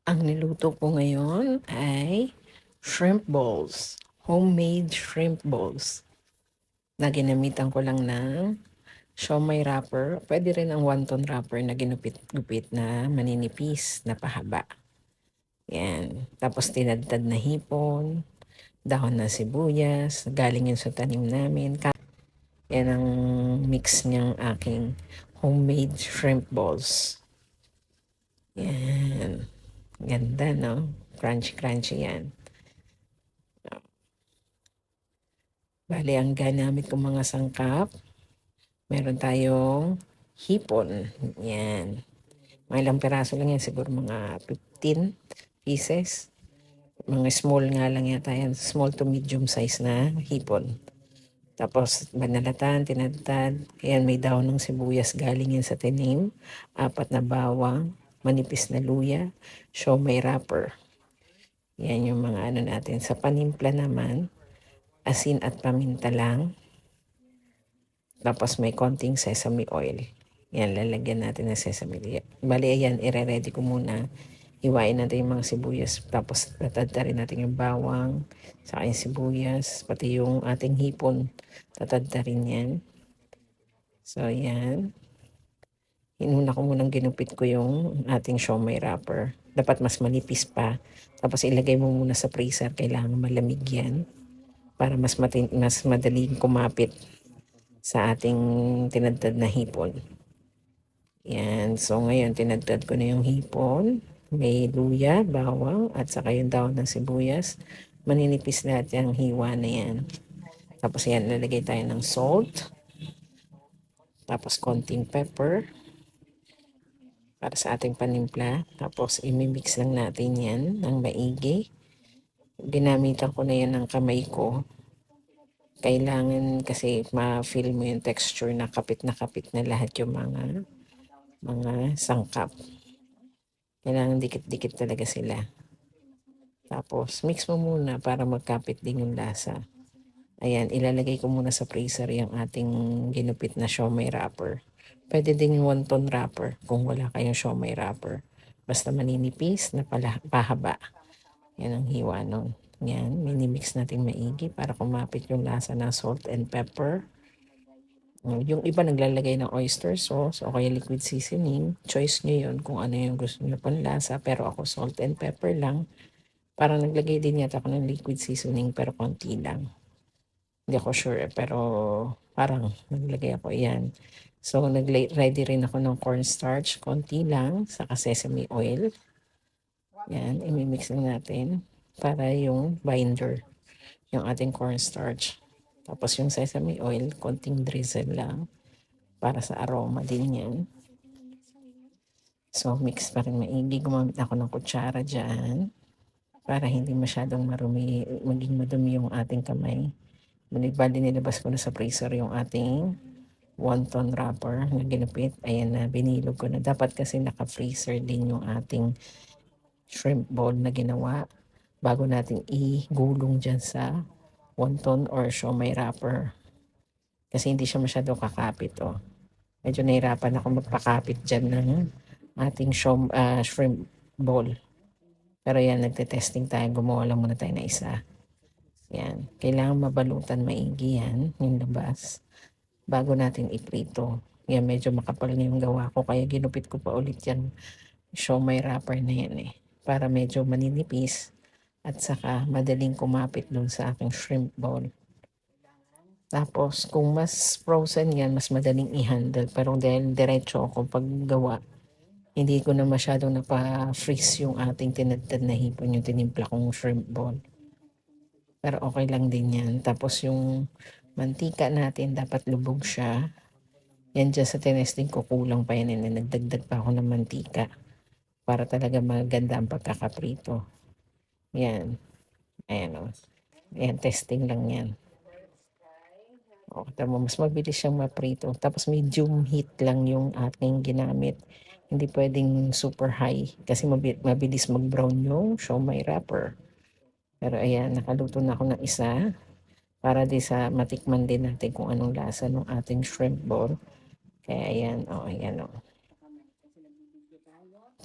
Ang niluto ko ngayon ay shrimp balls. Homemade shrimp balls. Na ginamitan ko lang ng siomai wrapper. Pwede rin ang wonton wrapper na ginupit-gupit na maninipis na pahaba. Yan. Tapos tinadtad na hipon, dahon na sibuyas, galing yun sa tanim namin. Yan ang mix niyang aking homemade shrimp balls. Yan. Ganda, no? Crunchy-crunchy yan. Bali, ang gamit kong mga sangkap, meron tayong hipon. Yan. Mga ilang peraso lang yan, siguro mga 15 pieces. Mga small nga lang yata yan, small to medium size na hipon. Tapos banalatan, tinadtad. Ayan, may daon ng sibuyas galing yan sa tanim. 4 na bawang, manipis na luya, siomai wrapper. Yan yung mga ano natin. Sa panimpla naman, asin at paminta lang. Tapos may konting sesame oil. Yan, lalagyan natin ng sesame oil. Bali, ayan, ire-ready ko muna. Hiwain natin yung mga sibuyas. Tapos tatadta rin natin yung bawang, saka yung sibuyas, pati yung ating hipon. Tatadta rin yan. So, yan. Inuna ko munang ginupit ko yung ating siomai wrapper. Dapat mas manipis pa. Tapos ilagay mo muna sa freezer. Kailangan malamig yan para mas madaling kumapit sa ating tinadtad na hipon. Yan. So, ngayon, tinadtad ko na yung hipon. May luya, bawang, at saka yung daon ng sibuyas. Maninipis lahat yung hiwa na yan. Tapos yan, lalagay tayo ng salt. Tapos konting pepper para sa ating panimpla. Tapos imimix lang natin yan ng maigi. Ginamitan ko na yan ng kamay ko. Kailangan kasi ma-feel mo yung texture na kapit na lahat yung mga sangkap. Kailangan dikit-dikit talaga sila. Tapos mix mo muna para magkapit din yung lasa. Ayan, ilalagay ko muna sa freezer yung ating ginupit na siomai wrapper. Pwede din yung wonton wrapper kung wala kayong siomai wrapper. Basta maninipis na pahaba. Yan ang hiwa nun. Yan, minimix natin maigi para kumapit yung lasa ng salt and pepper. Yung iba naglalagay ng oyster sauce o kaya liquid seasoning. Choice nyo yun kung ano yung gusto nyo pang lasa. Pero ako salt and pepper lang. Parang naglagay din yata ako ng liquid seasoning pero konti lang. Hindi ako sure pero parang naglagay ako yan. So ready rin ako ng cornstarch. Konti lang. Saka sesame oil. Yan, imimix lang natin para yung binder, yung ating cornstarch. Tapos yung sesame oil, konting drizzle lang para sa aroma din yan. So mix pa rin maigi. Gumamit ako ng kutsara dyan para hindi masyadong marumi, maging madumi yung ating kamay. Bali nilabas ko na sa freezer yung ating wonton wrapper na ginupit. Ayan na, binilog ko na. Dapat kasi naka-freezer din yung ating shrimp ball na ginawa bago natin igulong dyan sa wonton or siomai wrapper. Kasi hindi siya masyado kakapit. Oh. Medyo nahirapan ako magpakapit dyan ng ating shrimp ball. Pero yan, nagte-testing tayo. Gumawa lang muna tayo na isa. Yan. Kailangan mabalutan maigi yan, yung labas, bago natin iprito. Yan, medyo makapal na yung gawa ko. Kaya ginupit ko pa ulit yan siomai wrapper na yan eh. Para medyo maninipis at saka madaling kumapit dun sa aking shrimp ball. Tapos kung mas frozen yan, mas madaling i-handle. Pero dahil diretso ako paggawa, hindi ko na masyadong napa-freeze yung ating tinadtad na hipon, yung tinimpla kong shrimp ball. Pero okay lang din yan. Tapos yung mantika natin, dapat lubog siya. Yan dyan sa tinesting ko, kulang pa yan. Nagdagdag pa ako ng mantika para talaga maganda ang pagkakaprito. Yan. Ayan o. Ayan, testing lang yan. O, tama, mas mabilis siyang maprito. Tapos medium heat lang yung ating ginamit. Hindi pwedeng super high kasi mabilis mag-brown yung siomai wrapper. Pero ayan, nakaluto na ako ng isa para di sa matikman din natin kung anong lasa ng ating shrimp ball. Kaya ayan, o, ayan o.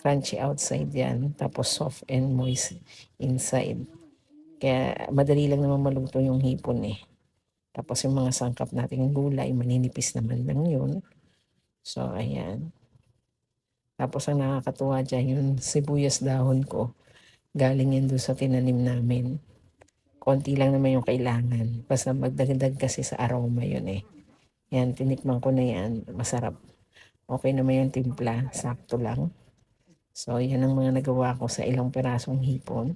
crunchy outside yan, tapos soft and moist inside. Kaya madali lang naman maluto yung hipon eh. Tapos yung mga sangkap nating gulay, maninipis naman lang yun. So, ayan. Tapos ang nakakatuwa dyan, yung sibuyas dahon ko, galing yan doon sa tinanim namin. Konti lang naman yung kailangan. Basta magdagdag kasi sa aroma yun eh. Yan, tinikman ko na yan. Masarap. Okay naman yung timpla. Sakto lang. So, yan ang mga nagawa ko sa ilang pirasong hipon.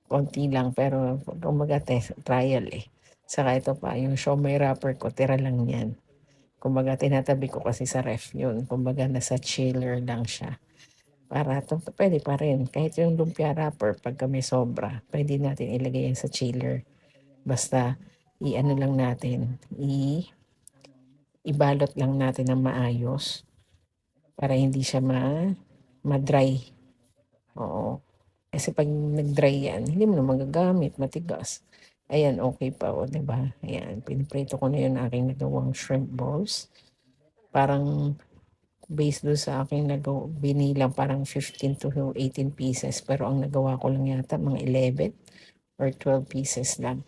Konti lang, pero kumbaga trial eh. Saka ito pa, yung siomai wrapper ko, tira lang yan. Kumbaga, tinatabi ko kasi sa ref yun. Kumbaga, nasa chiller lang siya. Para pwede pa rin. Kahit yung lumpia wrapper, pagka may sobra, pwede natin ilagay yan sa chiller. Basta, i-ano lang natin, ibalot lang natin ng maayos para hindi siya ma-dry. Oo. Kasi pag nag-dry yan, hindi mo na magagamit, matigas. Ayan, okay pa o, diba? Ayan, piniprito ko na yun aking nagawang shrimp balls. Parang based doon sa aking binilang parang 15 to 18 pieces. Pero ang nagawa ko lang yata mga 11 or 12 pieces lang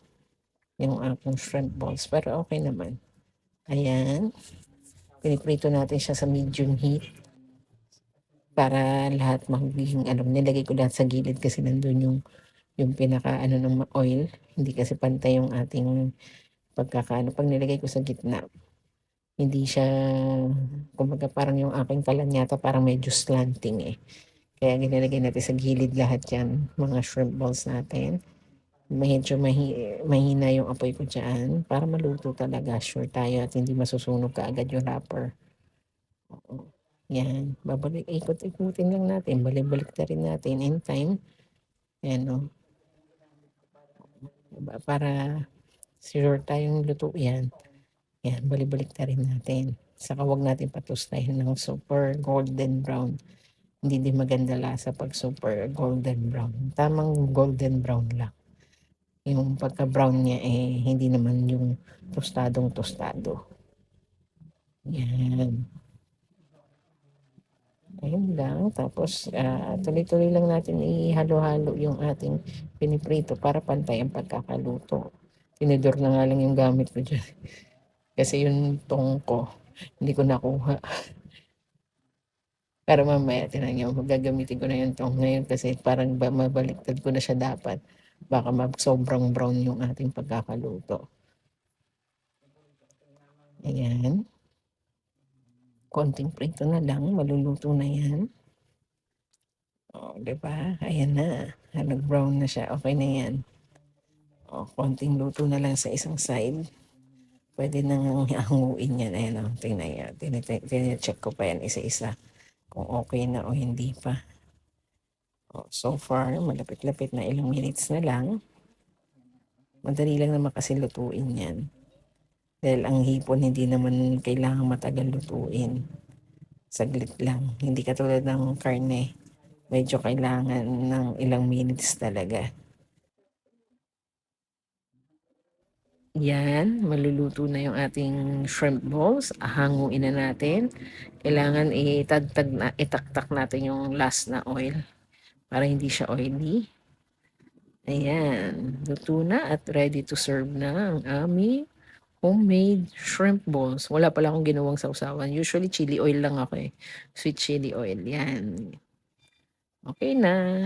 yung aking shrimp balls. Pero okay naman. Ayan. Piniprito natin siya sa medium heat para lahat magiging nilagay ko lahat sa gilid kasi nandun yung pinaka ng oil. Hindi kasi pantay yung ating pagkakaano. Pag nilagay ko sa gitna, hindi siya, kumbaga parang yung aking kalan yata parang medyo slanting eh. Kaya ginalagay natin sa gilid lahat yan, mga shrimp balls natin. Medyo mahina yung apoy ko dyan para maluto talaga. Sure tayo at hindi masusunog ka agad yung wrapper. Oo. Yan. Ikot-ikutin lang natin. Balik-balik na rin natin in time. Yan o. Para sure tayong luto yan. Yan. Balik-balik na rin natin. Saka huwag natin patustahin ng super golden brown. Hindi din maganda lasa pag super golden brown. Tamang golden brown lang. Yung pagka-brown niya hindi naman yung tostadong-tostado. Yan. Ayun lang. Tapos tuloy-tuloy lang natin ihalo-halo yung ating piniprito para pantay ang pagkakaluto. Tinidor na nga lang yung gamit ko dyan. Kasi yung tong ko, hindi ko nakuha. Pero mamaya, tinan nyo, gagamitin ko na yung tong ngayon kasi parang mabaliktad ko na siya dapat. Baka sobrang brown yung ating pagkakaluto. Ayan. Konting prito na lang, maluluto na yan. O, diba? Ayan na. Nag-brown na siya. Okay na yan. O, konting luto na lang sa isang side. Pwede nang hanguin yan. Ayan o, tingnan yan. Tine-check ko pa yan isa-isa. Kung okay na o hindi pa. O, so far, malapit-lapit na ilang minutes na lang. Madali lang naman kasi lutuin yan. Dahil ang hipon hindi naman kailangan matagal lutuin. Saglit lang. Hindi katulad ng karne. Medyo kailangan ng ilang minutes talaga. Yan, maluluto na yung ating shrimp balls. Hanguin na natin. Kailangan itaktak natin yung last na oil para hindi siya oily. Ayan, luto na at ready to serve na ang aming homemade shrimp balls. Wala pala akong ginawang sausawan. Usually chili oil lang ako eh. Sweet chili oil. Yan. Okay na.